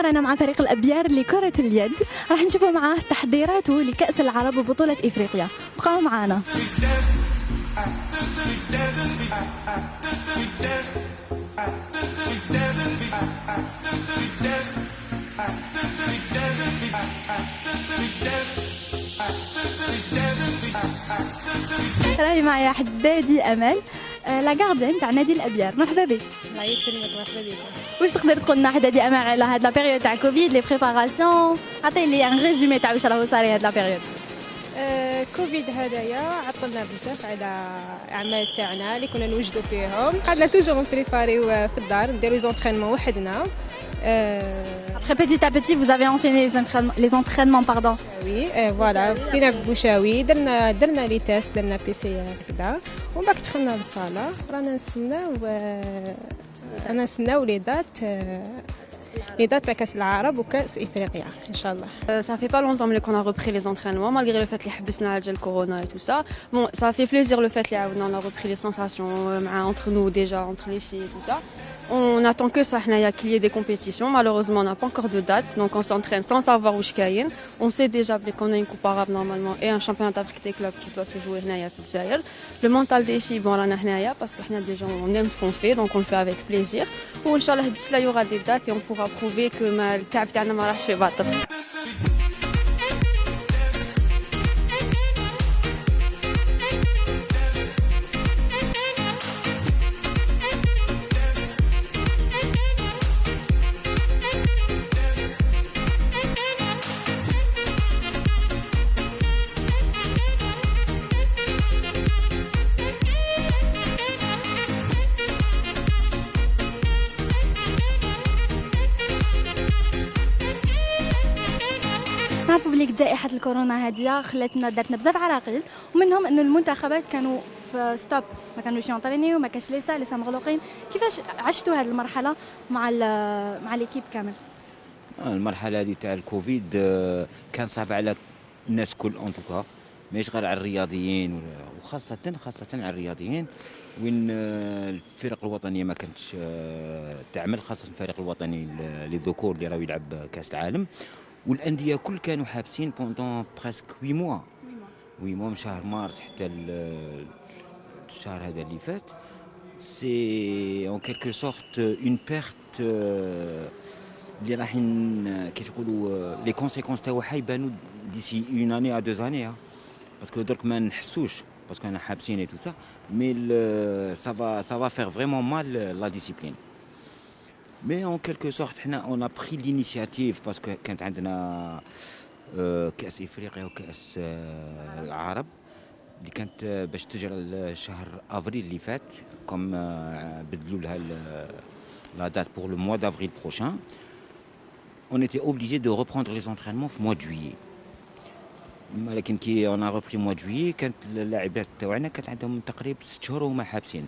رانا مع فريق الأبيار لكرة اليد، راح نشوفوا معاه تحضيراته لكأس العرب وبطولة إفريقيا. بقاو معانا. راهي معايا حدادي أمل لا غارديان تاع نادي الأبيار. مرحبا بك. الله يسلمك. مرحبا بك. واش تقدر تقول لنا حدادي أمل على هاد لا بيريود تاع كوفيد لي بريباراسيون؟ عطي لي ان ريزومي تاع واش راهو صاري هاد لا بيريود. كوفيد هذايا عطلنا بزاف على الاعمال تاعنا اللي كنا نوجدوا فيهم. قعدنا توجور نبريباريو في الدار نديرو زونطرينمون وحدنا. Après petit à petit vous avez enchaîné les entraînements pardon. وي فوالا بدينا ببوشاوي درنا لي تيست درنا بي سي هكذا ومن بعد دخلنا للصاله رانا نستناو لي دات تاع كاس العرب وكاس افريقيا ان شاء الله. Ça fait pas longtemps qu'on a repris les entraînements malgré le fait que حبسنا على الكورونا et tout ça. Bon, ça fait plaisir le fait qu'on a repris les sensations entre nous déjà entre les filles et tout ça. On attend que ça qu'il y ait des compétitions. Malheureusement, on n'a pas encore de date, donc on s'entraîne sans savoir où je gagne. On sait déjà qu'on a une coupe arabe normalement et un championnat d'Afrique des clubs qui doit se jouer ici. Le mental des filles, bon, on a parce que déjà on aime ce qu'on fait, donc on le fait avec plaisir. Ou Inch'Allah, d'ici là, il y aura des dates et on pourra prouver que le taf تاعنا ما راحش في باطل. نعرفوا بلي جائحة الكورونا هذه خلاتنا دارتنا بزاف عراقيل ومنهم انه المنتخبات كانوا في ستوب ما كانوش يونطرينيو وما كاش لسه مغلوقين. كيفاش عشتوا هذه المرحلة مع ليكيب كامل؟ المرحلة هذه تاع الكوفيد كان صعب على الناس كل ان توكا ماشي غير على الرياضيين وخاصة على الرياضيين وين الفرق الوطنية ما كانتش تعمل خاصة الفريق الوطني للذكور اللي راهو يلعب كأس العالم والانديه كل كانوا حابسين بوندون بريسك 8 موا من شهر مارس حتى الشهر هذا اللي فات. سي اون كيلكو سورت اون بيرت اللي راح كيف يقولوا لي كونسيكونس تاعو حيبانوا ديسي اون اني ا دو اني باسكو درك ما نحسوش باسكو انا حابسين اي تو سا مي ça va faire vraiment mal la discipline. Mais en quelque sorte, on a pris l'initiative parce que quand on a كأس إفريقيا وكأس العرب اللي كانت باش تجرى شهر أفريل اللي فات comme بدلوا لها la date pour le mois d'avril prochain. On était obligé de reprendre les entraînements au mois de juillet. ولكن كي on a repris mois de juillet كانت اللاعبات تاعنا كانت عندهم تقريبا 6 شهور وما حابسين.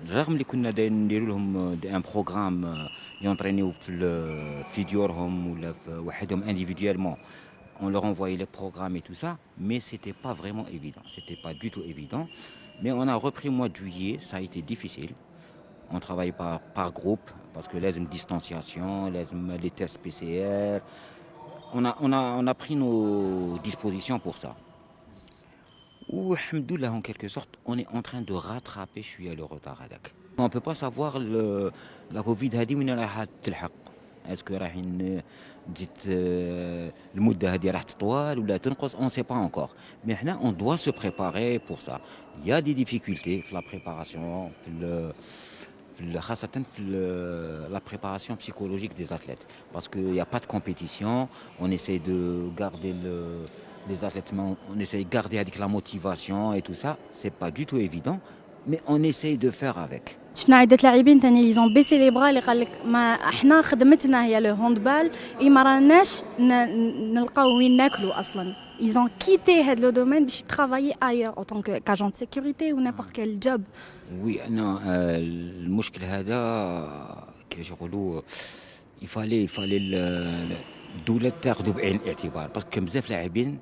رغم اللي كنا نديروا لهم ان بروغرام يونطرينيو في ديورهم ولا وحدهم انديفيدويلمون on leur envoyait les programmes et tout ça mais c'était pas vraiment évident, c'était pas du tout évident. Mais on a repris mois de juillet, ça a été difficile. On travaille par groupe parce que لازم distanciation, لازم les tests PCR. On a pris nos dispositions pour ça. Alhamdoulilah, en quelque sorte, on est en train de rattraper le retard. On ne peut pas savoir la Covid où راح تلحق. Est-ce que راح تزيد المدة هذه راح تطول ولا تنقص؟ On ne sait pas encore. Mais maintenant, on doit se préparer pour ça. Il y a des difficultés في la préparation, خاصة في la préparation psychologique des athlètes. Parce qu'il n'y a pas de compétition, on essaie de garder les athlètes, on essaie de garder avec la motivation et tout ça. C'est pas du tout évident, mais on essaie de faire avec. شفنا عدة لاعبين تاني اللي زون بيسي لي برا اللي قال لك ما احنا خدمتنا هي لو هاندبال اي ما راناش نلقاو وين ناكلوا اصلا. Ils ont quitté هذا لو دومين باش travailler ailleurs en tant qu'agent de sécurité ou n'importe quel job. Oui, non, المشكل هذا كيفاش يقولوا يفالي الدولة تاخذوا بعين الاعتبار باسكو كاين بزاف لاعبين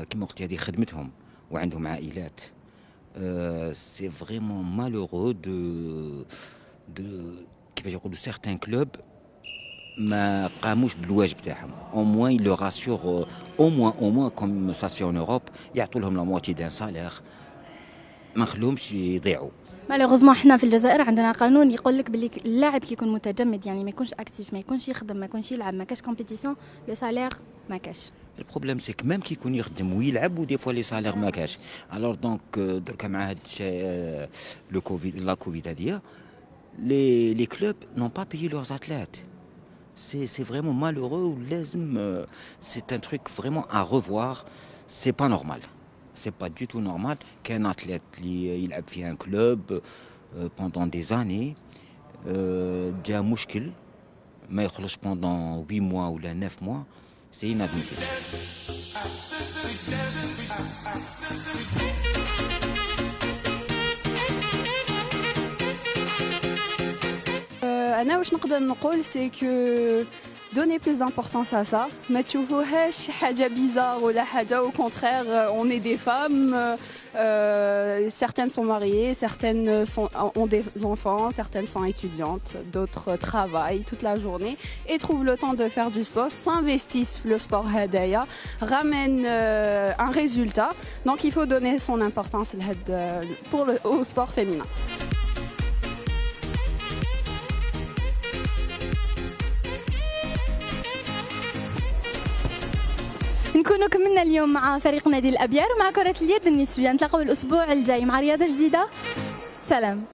كيما قلت هذه خدمتهم وعندهم عائلات. C'est vraiment malheureux de كيفاش يقولوا certains clubs ما قاموش بالواجب تاعهم. au moins il leur assure au moins comme ça se fait en Europe يعطوا لهم la moitié d'un salaire ما نخلوهمش يضيعوا. مالوغوزمون احنا في الجزائر عندنا قانون يقول لك باللي اللاعب كي يكون متجمد يعني ما يكونش اكتيف ما يكونش يخدم ما يكونش يلعب ما كاش كومبيتيسيون لو سالير ما كاش. البروبليم سي كو ميم كي يكون يخدم ويلعب ودي فوا لي سالير ما كاش. الوغ دونك دركا مع هاد الشيء لو كوفيد لا كوفيد هاديه les clubs n'ont pas payé leurs athlètes. C'est vraiment malheureux. C'est un truc vraiment à revoir. C'est pas normal. C'est pas du tout normal qu'un athlète il a fait un club pendant des années. جا مشكل ما يخلص pendant 8 mois ou 9 mois. C'est inadmissible. أنا واش نقدر نقول سي كو donner plus d'importance à ça ما تشوفوهاش حاجة bizarre ولا حاجة au contraire on est des femmes certaines sont mariées certaines ont des enfants certaines sont étudiantes d'autres travaillent toute la journée et trouvent le temps de faire du sport s'investissent le sport هدايا ramène un résultat donc il faut donner son importance au sport féminin. نكونوا كملنا اليوم مع فريق نادي الأبيار ومع كرة اليد النسوية. نتلاقوا الأسبوع الجاي مع رياضة جديدة. سلام.